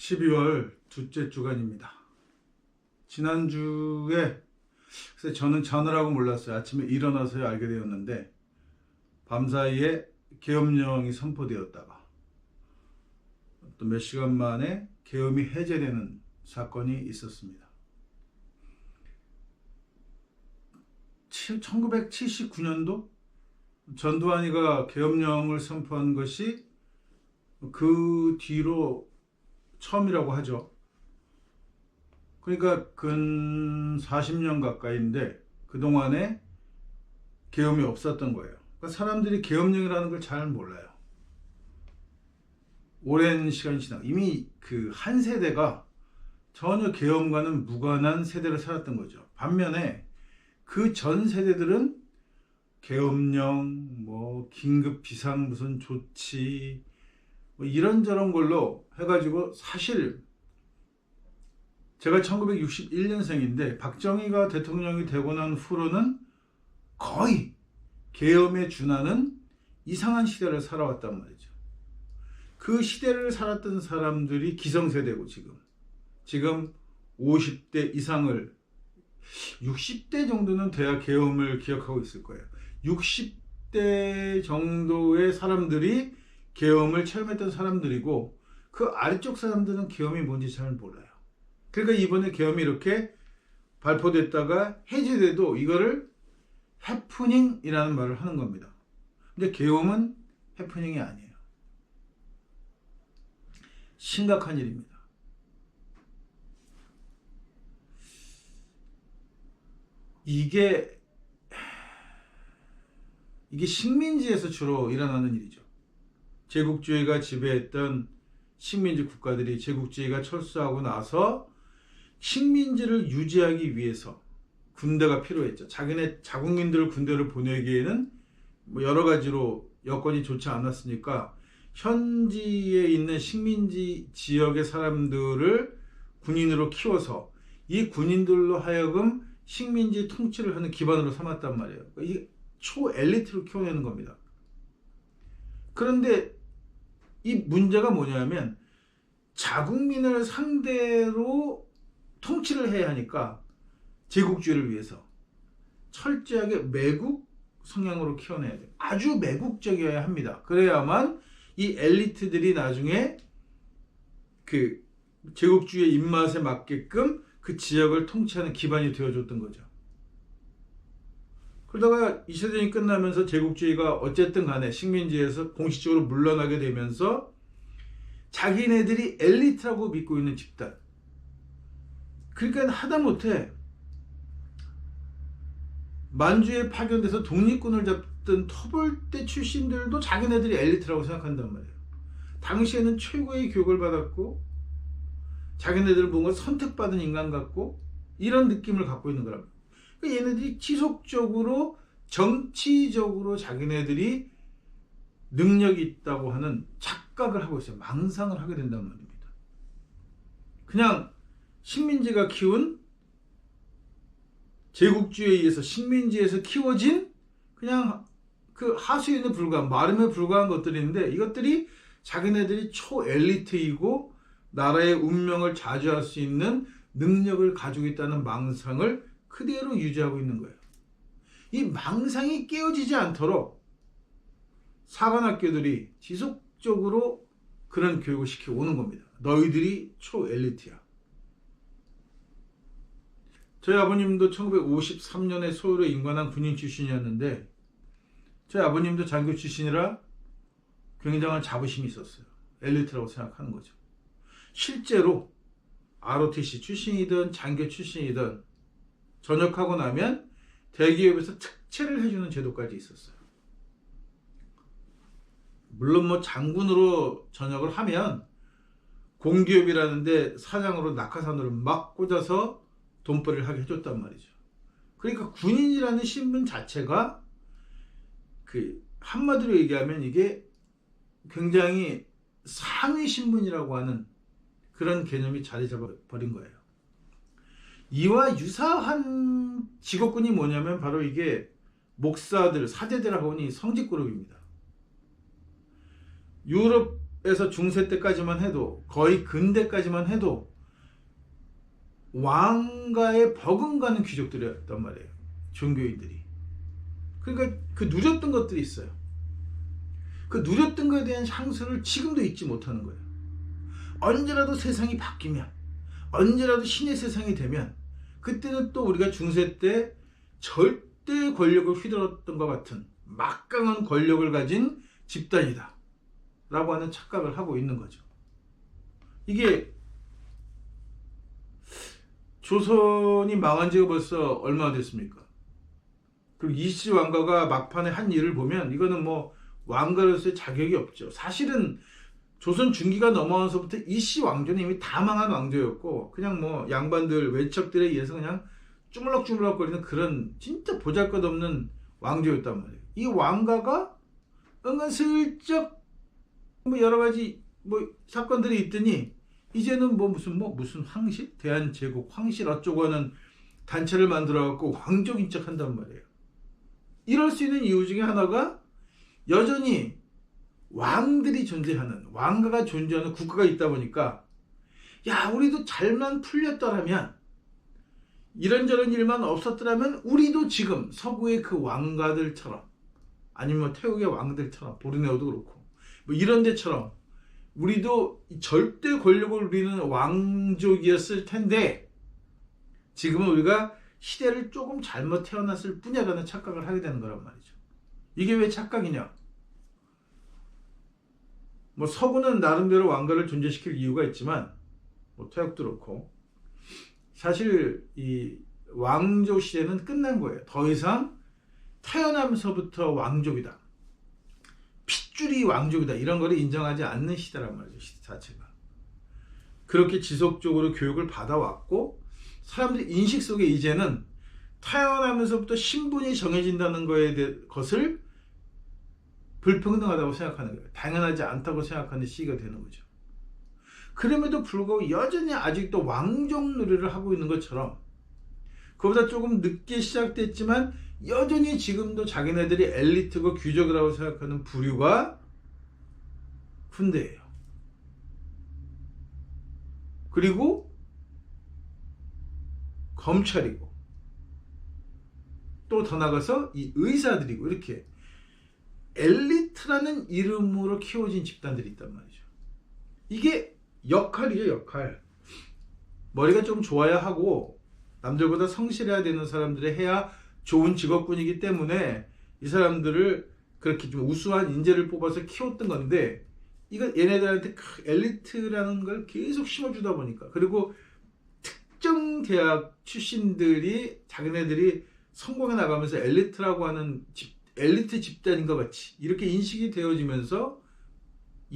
12월 둘째 주간입니다. 지난주에 글쎄 저는 자느라고 몰랐어요. 아침에 일어나서야 알게 되었는데 밤사이에 계엄령이 선포되었다가 또 몇 시간 만에 계엄이 해제되는 사건이 있었습니다. 1979년도 전두환이가 계엄령을 선포한 것이 그 뒤로 처음이라고 하죠. 그러니까 근 40년 가까이인데 그동안에 계엄이 없었던 거예요. 그러니까 사람들이 계엄령이라는 걸 잘 몰라요. 오랜 시간이 지나고 이미 그 한 세대가 전혀 계엄과는 무관한 세대를 살았던 거죠. 반면에 그 전 세대들은 계엄령, 긴급 비상 무슨 조치 이런저런 걸로 해가지고 사실 제가 1961년생인데 박정희가 대통령이 되고 난 후로는 거의 계엄에 준하는 이상한 시대를 살아왔단 말이죠. 그 시대를 살았던 사람들이 기성세대고 지금 50대 이상을 60대 정도는 돼야 계엄을 기억하고 있을 거예요. 60대 정도의 사람들이 계엄을 체험했던 사람들이고 그 아래쪽 사람들은 계엄이 뭔지 잘 몰라요. 그러니까 이번에 계엄이 이렇게 발표됐다가 해제돼도 이거를 해프닝이라는 말을 하는 겁니다. 근데 계엄은 해프닝이 아니에요. 심각한 일입니다. 이게 식민지에서 주로 일어나는 일이죠. 제국주의가 지배했던 식민지 국가들이 제국주의가 철수하고 나서 식민지를 유지하기 위해서 군대가 필요했죠. 자기네 자국민들을 군대를 보내기에는 여러 가지로 여건이 좋지 않았으니까 현지에 있는 식민지 지역의 사람들을 군인으로 키워서 이 군인들로 하여금 식민지 통치를 하는 기반으로 삼았단 말이에요. 이 초엘리트를 키워내는 겁니다. 그런데 이 문제가 뭐냐면 자국민을 상대로 통치를 해야 하니까 제국주의를 위해서 철저하게 매국 성향으로 키워내야 돼요. 아주 매국적이어야 합니다. 그래야만 이 엘리트들이 나중에 그 제국주의의 입맛에 맞게끔 그 지역을 통치하는 기반이 되어줬던 거죠. 그러다가 2차 대전이 끝나면서 제국주의가 어쨌든 간에 식민지에서 공식적으로 물러나게 되면서 자기네들이 엘리트라고 믿고 있는 집단, 그러니까 하다못해 만주에 파견돼서 독립군을 잡던 터벌대 출신들도 자기네들이 엘리트라고 생각한단 말이에요. 당시에는 최고의 교육을 받았고 자기네들은 뭔가 선택받은 인간 같고 이런 느낌을 갖고 있는 거랍니다. 그러니까 얘네들이 지속적으로 정치적으로 자기네들이 능력이 있다고 하는 착각을 하고 있어요. 망상을 하게 된단 말입니다. 그냥 식민지가 키운 제국주의에 의해서 식민지에서 키워진 그냥 그 하수인에 불과한 마름에 불과한 것들인데 이것들이 자기네들이 초엘리트이고 나라의 운명을 좌지할 수 있는 능력을 가지고 있다는 망상을 그대로 유지하고 있는 거예요. 이 망상이 깨어지지 않도록 사관학교들이 지속적으로 그런 교육을 시켜오는 겁니다. 너희들이 초엘리트야. 저희 아버님도 1953년에 서울에 임관한 군인 출신이었는데 저희 아버님도 장교 출신이라 굉장한 자부심이 있었어요. 엘리트라고 생각하는 거죠. 실제로 ROTC 출신이든 장교 출신이든 전역하고 나면 대기업에서 특채를 해주는 제도까지 있었어요. 물론 장군으로 전역을 하면 공기업이라는데 사장으로 낙하산으로 막 꽂아서 돈벌이를 하게 해줬단 말이죠. 그러니까 군인이라는 신분 자체가 한마디로 얘기하면 이게 굉장히 상위 신분이라고 하는 그런 개념이 자리 잡아버린 거예요. 이와 유사한 직업군이 뭐냐면 바로 이게 목사들, 사제들하고는 성직그룹입니다. 유럽 중세에서 중세 때까지만 해도, 거의 근대까지만 해도 왕가에 버금가는 귀족들이었단 말이에요. 종교인들이. 그러니까 그 누렸던 것들이 있어요. 그 누렸던 것에 대한 향수를 지금도 잊지 못하는 거예요. 언제라도 세상이 바뀌면, 언제라도 신의 세상이 되면, 그때는 또 우리가 중세 때 절대 권력을 휘둘렀던 것 같은 막강한 권력을 가진 집단이다 라고 하는 착각을 하고 있는 거죠. 이게 조선이 망한 지가 벌써 얼마나 됐습니까? 그리고 이씨 왕가가 막판에 한 일을 보면 이거는 뭐 왕가로서의 자격이 없죠. 사실은 조선 중기가 넘어와서부터 이씨 왕조는 이미 다 망한 왕조였고, 그냥 뭐 양반들 외척들에 의해서 그냥 주물럭주물럭 거리는 그런 진짜 보잘것없는 왕조였단 말이에요. 이 왕가가 은근슬쩍 뭐 여러 가지 뭐 사건들이 있더니 이제는 뭐 무슨 황실, 대한제국 황실 어쩌고 하는 단체를 만들어 갖고 왕족인 척 한단 말이에요. 이럴 수 있는 이유 중에 하나가 여전히 왕들이 존재하는, 왕가가 존재하는 국가가 있다 보니까, 야, 우리도 잘만 풀렸더라면, 이런저런 일만 없었더라면 우리도 지금 서구의 그 왕가들처럼, 아니면 태국의 왕들처럼, 보르네오도 그렇고 뭐 이런 데처럼 우리도 절대 권력을 누리는 왕족이었을 텐데, 지금은 우리가 시대를 조금 잘못 태어났을 뿐이라는 착각을 하게 되는 거란 말이죠. 이게 왜 착각이냐? 뭐 서구는 나름대로 왕가를 존재시킬 이유가 있지만, 뭐 태국도 그렇고, 사실 이 왕조 시대는 끝난 거예요. 더 이상 태어나면서부터 왕족이다, 핏줄이 왕족이다, 이런 거를 인정하지 않는 시대란 말이죠. 시대 자체가. 그렇게 지속적으로 교육을 받아왔고, 사람들이 인식 속에 이제는 태어나면서부터 신분이 정해진다는 것을 불평등하다고 생각하는 거예요. 당연하지 않다고 생각하는 시기가 되는 거죠. 그럼에도 불구하고 여전히 아직도 왕족 놀이를 하고 있는 것처럼, 그보다 조금 늦게 시작됐지만 여전히 지금도 자기네들이 엘리트고 귀족이라고 생각하는 부류가 군대예요. 그리고 검찰이고, 또 더 나가서 이 의사들이고, 이렇게 엘리트라는 이름으로 키워진 집단들이 있단 말이죠. 이게 역할이죠, 역할. 머리가 좀 좋아야 하고 남들보다 성실해야 되는 사람들이 해야 좋은 직업군이기 때문에 이 사람들을 그렇게 좀 우수한 인재를 뽑아서 키웠던 건데, 이거 얘네들한테 엘리트라는 걸 계속 심어주다 보니까, 그리고 특정 대학 출신들이 자기네들이 성공해 나가면서 엘리트라고 하는 엘리트 집단인 것 같이 이렇게 인식이 되어지면서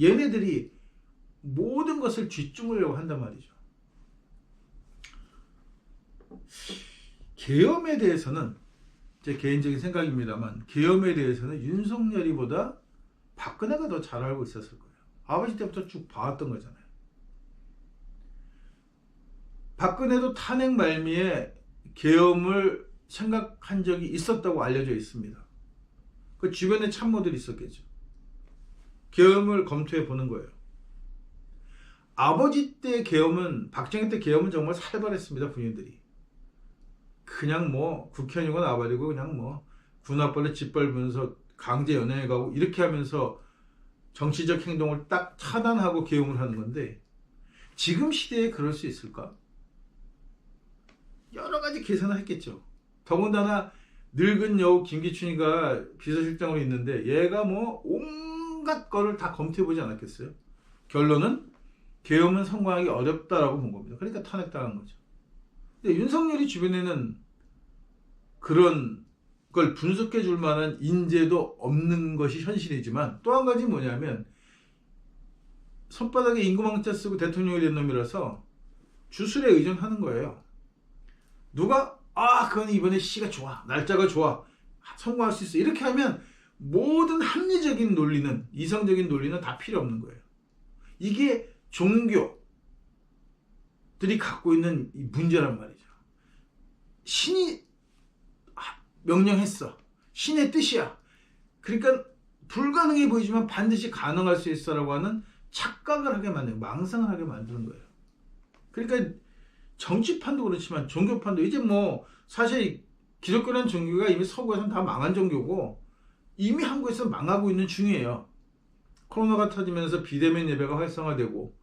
얘네들이 모든 것을 쥐쭈물려고 한단 말이죠. 계엄에 대해서는 제 개인적인 생각입니다만, 계엄에 대해서는 윤석열이보다 박근혜가 더 잘 알고 있었을 거예요. 아버지 때부터 쭉 봐왔던 거잖아요. 박근혜도 탄핵 말미에 계엄을 생각한 적이 있었다고 알려져 있습니다. 그 주변에 참모들이 있었겠죠. 계엄을 검토해 보는 거예요. 아버지 때 계엄은, 박정희 때 계엄은 정말 살벌했습니다. 군인들이 그냥 뭐 국회의원이고 나발이고 그냥 뭐 군합벌에 짓밟으면서 강제 연행해 가고 이렇게 하면서 정치적 행동을 딱 차단하고 계엄을 하는 건데, 지금 시대에 그럴 수 있을까? 여러 가지 계산을 했겠죠. 더군다나 늙은 여우 김기춘이가 비서실장으로 있는데, 얘가 뭐 온갖 거를 다 검토해보지 않았겠어요? 결론은 계엄은 성공하기 어렵다라고 본 겁니다. 그러니까 탄핵당한 거죠. 근데 윤석열이 주변에는 그런 걸 분석해 줄 만한 인재도 없는 것이 현실이지만, 또 한 가지 뭐냐면, 손바닥에 임금왕자 쓰고 대통령이 된 놈이라서 주술에 의존하는 거예요. 누가 그건 이번에 시가 좋아, 날짜가 좋아, 성공할 수 있어, 이렇게 하면 모든 합리적인 논리는, 이성적인 논리는 다 필요 없는 거예요. 이게 종교들이 갖고 있는 문제란 말이죠. 신이 명령했어, 신의 뜻이야, 그러니까 불가능해 보이지만 반드시 가능할 수 있어라고 하는 착각을 하게 만드는, 망상을 하게 만드는 거예요. 그러니까 정치판도 그렇지만 종교판도 이제 뭐 사실 기독교라는 종교가 이미 서구에서는 다 망한 종교고 이미 한국에서 망하고 있는 중이에요. 코로나가 터지면서 비대면 예배가 활성화되고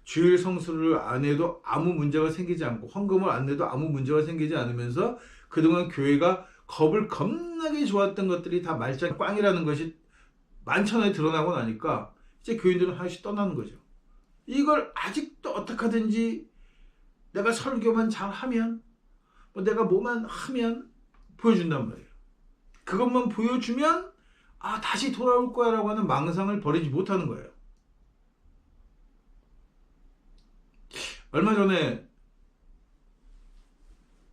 주일 성수를 안 해도 아무 문제가 생기지 않고 헌금을 안 내도 아무 문제가 생기지 않으면서 그동안 교회가 겁을 겁나게 좋았던 것들이 다 말짱 꽝이라는 것이 만천하에 드러나고 나니까 이제 교인들은 하나씩 떠나는 거죠. 이걸 아직도 어떻게 하든지 내가 설교만 잘하면 뭐 내가 뭐만 하면 보여준단 말이에요. 그것만 보여주면 다시 돌아올 거야 라고 하는 망상을 버리지 못하는 거예요. 얼마 전에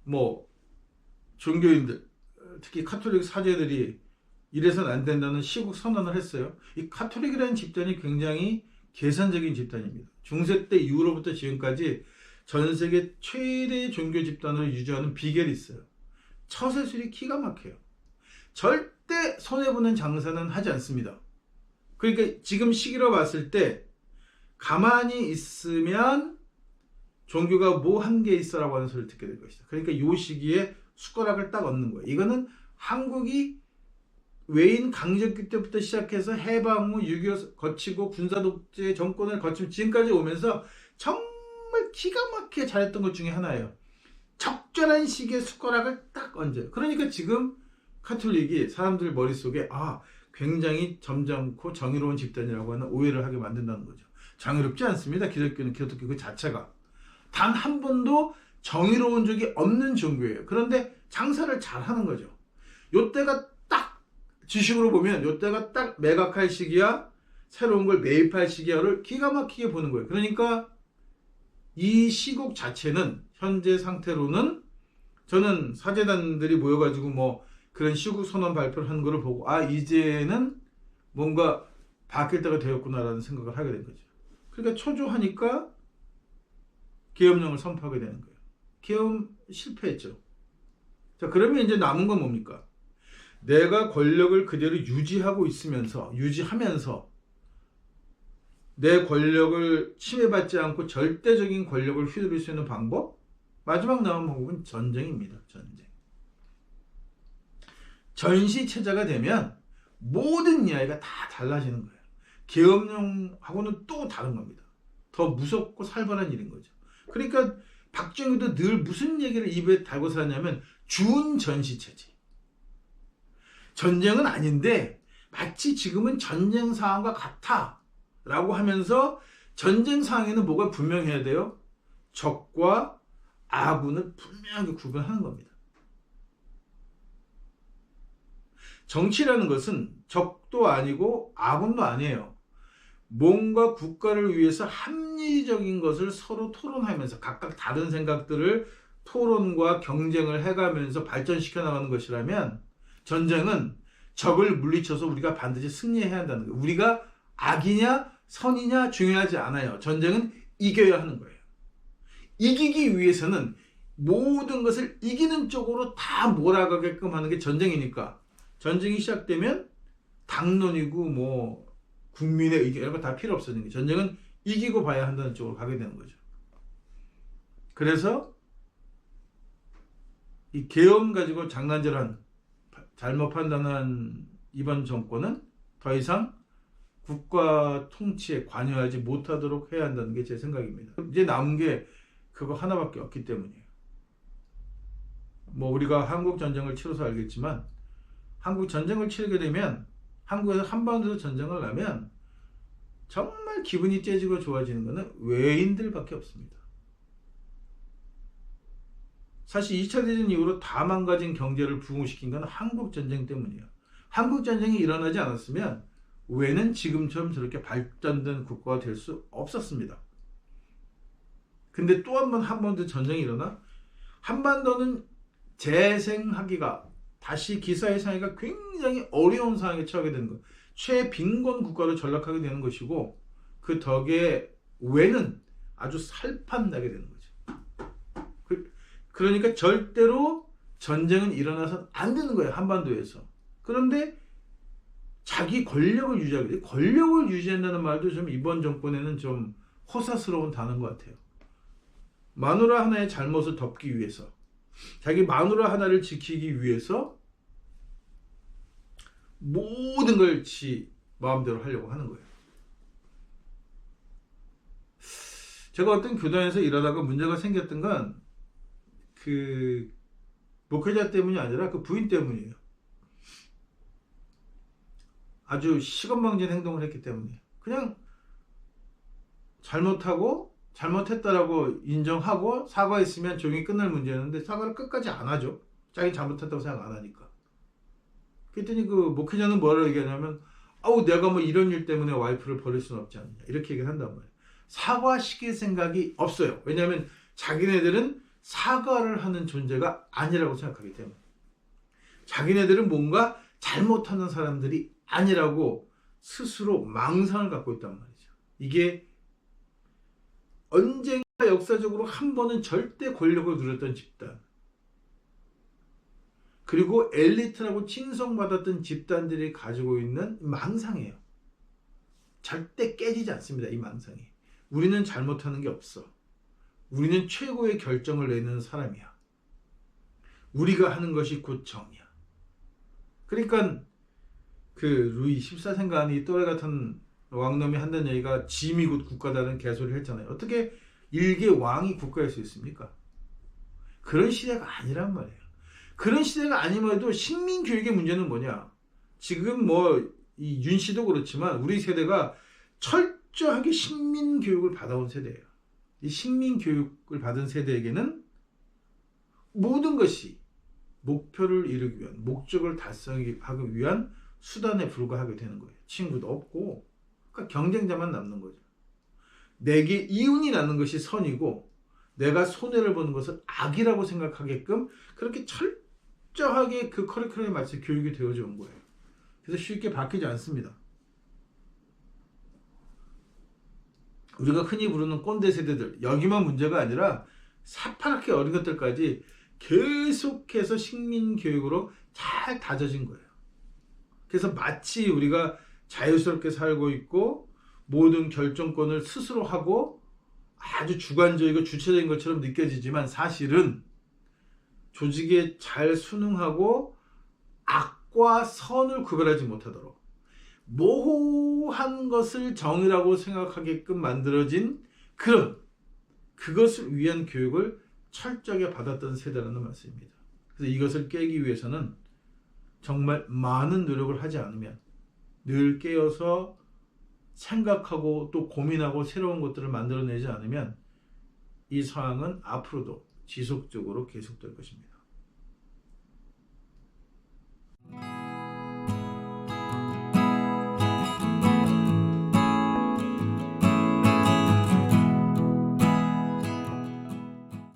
뭐 종교인들, 특히 카톨릭 사제들이 이래서는 안 된다는 시국 선언을 했어요. 이 카톨릭이라는 집단이 굉장히 계산적인 집단입니다. 중세 때 이후로부터 지금까지 전 세계 최대 종교 집단으로 유지하는 비결이 있어요. 처세술이 기가 막혀요. 절대 손해보는 장사는 하지 않습니다. 그러니까 지금 시기로 봤을 때 가만히 있으면 종교가 뭐 한 게 있어라고 하는 소리를 듣게 될 것이다. 그러니까 이 시기에 숟가락을 딱 얹는 거예요. 이거는 한국이 외인 강점기 때부터 시작해서 해방 후 6.25 거치고 군사독재 정권을 거치고 지금까지 오면서 정말 기가 막히게 잘했던 것 중에 하나예요. 적절한 시기에 숟가락을 딱 얹어요. 그러니까 지금 카톨릭이 사람들 머릿속에 굉장히 점잖고 정의로운 집단이라고 하는 오해를 하게 만든다는 거죠. 정의롭지 않습니다. 기독교는 기독교 그 자체가. 단 한 번도 정의로운 적이 없는 종교예요. 그런데 장사를 잘 하는 거죠. 요때가 딱 지식으로 보면 요때가 딱 매각할 시기야, 새로운 걸 매입할 시기야를 기가 막히게 보는 거예요. 그러니까 이 시국 자체는 현재 상태로는 저는 사제단들이 모여가지고 뭐 그런 시국 선언 발표를 하는 거를 보고 이제는 뭔가 바뀔 때가 되었구나라는 생각을 하게 된 거죠. 그러니까 초조하니까 계엄령을 선포하게 되는 거예요. 계엄 실패했죠. 자, 그러면 이제 남은 건 뭡니까? 내가 권력을 그대로 유지하면서 내 권력을 침해받지 않고 절대적인 권력을 휘두를 수 있는 방법? 마지막 남은 방법은 전쟁입니다. 전쟁. 전시체제가 되면 모든 이야기가 다 달라지는 거예요. 계엄령하고는 또 다른 겁니다. 더 무섭고 살벌한 일인 거죠. 그러니까 박정희도 늘 무슨 얘기를 입에 달고 살았냐면 준전시체제. 전쟁은 아닌데 마치 지금은 전쟁 상황과 같아 라고 하면서 전쟁 상황에는 뭐가 분명해야 돼요? 적과 아군을 분명하게 구분하는 겁니다. 정치라는 것은 적도 아니고 아군도 아니에요. 뭔가 국가를 위해서 합리적인 것을 서로 토론하면서 각각 다른 생각들을 토론과 경쟁을 해가면서 발전시켜 나가는 것이라면 전쟁은 적을 물리쳐서 우리가 반드시 승리해야 한다는 거예요. 우리가 악이냐 선이냐 중요하지 않아요. 전쟁은 이겨야 하는 거예요. 이기기 위해서는 모든 것을 이기는 쪽으로 다 몰아가게끔 하는 게 전쟁이니까 전쟁이 시작되면 당론이고 뭐 국민의 의견 이런 거 다 필요 없어지는 거예요. 전쟁은 이기고 봐야 한다는 쪽으로 가게 되는 거죠. 그래서 이 계엄 가지고 장난질한 잘못 판단한 이번 정권은 더 이상 국가 통치에 관여하지 못하도록 해야 한다는 게 제 생각입니다. 이제 남은 게 그거 하나밖에 없기 때문이에요. 뭐 우리가 한국 전쟁을 치러서 알겠지만 한국 전쟁을 치르게 되면 한국에서 한반도 전쟁을 하면 정말 기분이 째지고 좋아지는 것은 외인들밖에 없습니다. 사실 2차 대전 이후로 다 망가진 경제를 부흥시킨 건 한국 전쟁 때문이에요. 한국 전쟁이 일어나지 않았으면 외는 지금처럼 저렇게 발전된 국가가 될 수 없었습니다. 근데 또 한번도 전쟁이 일어나 한반도는 재생하기가 다시 기사의 상황이 굉장히 어려운 상황에 처하게 되는 거예요. 최빈곤 국가로 전락하게 되는 것이고 그 덕에 외는 아주 살판나게 되는 거죠. 그러니까 절대로 전쟁은 일어나서 안 되는 거예요. 한반도에서. 그런데 자기 권력을 유지하게 돼. 권력을 유지한다는 말도 좀 이번 정권에는 좀 호사스러운 단어인 것 같아요. 마누라 하나의 잘못을 덮기 위해서, 자기 마누라 하나를 지키기 위해서 모든 걸 지 마음대로 하려고 하는 거예요. 제가 어떤 교단에서 일하다가 문제가 생겼던 건 그 목회자 때문이 아니라 그 부인 때문이에요. 아주 시건방진 행동을 했기 때문이에요. 그냥 잘못하고 잘못했다라고 인정하고 사과했으면 조용히 끝날 문제였는데 사과를 끝까지 안 하죠. 자기 잘못했다고 생각 안 하니까. 그랬더니 그 목회자는 뭐라고 얘기하냐면, 아우 내가 뭐 이런 일 때문에 와이프를 버릴 수는 없지 않느냐 이렇게 얘기를 한단 말이에요. 사과시킬 생각이 없어요. 왜냐하면 자기네들은 사과를 하는 존재가 아니라고 생각하기 때문에. 자기네들은 뭔가 잘못하는 사람들이 아니라고 스스로 망상을 갖고 있단 말이죠. 이게 언젠가 역사적으로 한 번은 절대 권력을 누렸던 집단, 그리고 엘리트라고 칭송받았던 집단들이 가지고 있는 망상이에요. 절대 깨지지 않습니다. 이 망상이. 우리는 잘못하는 게 없어. 우리는 최고의 결정을 내는 사람이야. 우리가 하는 것이 곧 정이야. 그러니까 그 루이 14세인가 이 또래 같은 왕놈이 한다는 얘기가 짐이 곧 국가다는 개소리를 했잖아요. 어떻게 일개 왕이 국가일 수 있습니까? 그런 시대가 아니란 말이에요. 그런 시대가 아니면 해도 식민교육의 문제는 뭐냐? 지금 뭐 이 윤 씨도 그렇지만 우리 세대가 철저하게 식민교육을 받아온 세대예요. 이 식민교육을 받은 세대에게는 모든 것이 목표를 이루기 위한, 목적을 달성하기 위한 수단에 불과하게 되는 거예요. 친구도 없고, 그러니까 경쟁자만 남는 거죠. 내게 이윤이 나는 것이 선이고 내가 손해를 보는 것은 악이라고 생각하게끔 그렇게 철저하게 그 커리큘럼에 맞춰 교육이 되어져 온 거예요. 그래서 쉽게 바뀌지 않습니다. 우리가 흔히 부르는 꼰대 세대들, 여기만 문제가 아니라 새파랗게 어린 것들까지 계속해서 식민교육으로 잘 다져진 거예요. 그래서 마치 우리가 자유스럽게 살고 있고 모든 결정권을 스스로 하고 아주 주관적이고 주체적인 것처럼 느껴지지만 사실은 조직에 잘 순응하고 악과 선을 구별하지 못하도록 모호한 것을 정의라고 생각하게끔 만들어진 그것을 위한 교육을 철저하게 받았던 세대라는 말씀입니다. 그래서 이것을 깨기 위해서는 정말 많은 노력을 하지 않으면, 늘 깨어서 생각하고 또 고민하고 새로운 것들을 만들어내지 않으면 이 상황은 앞으로도 지속적으로 계속될 것입니다.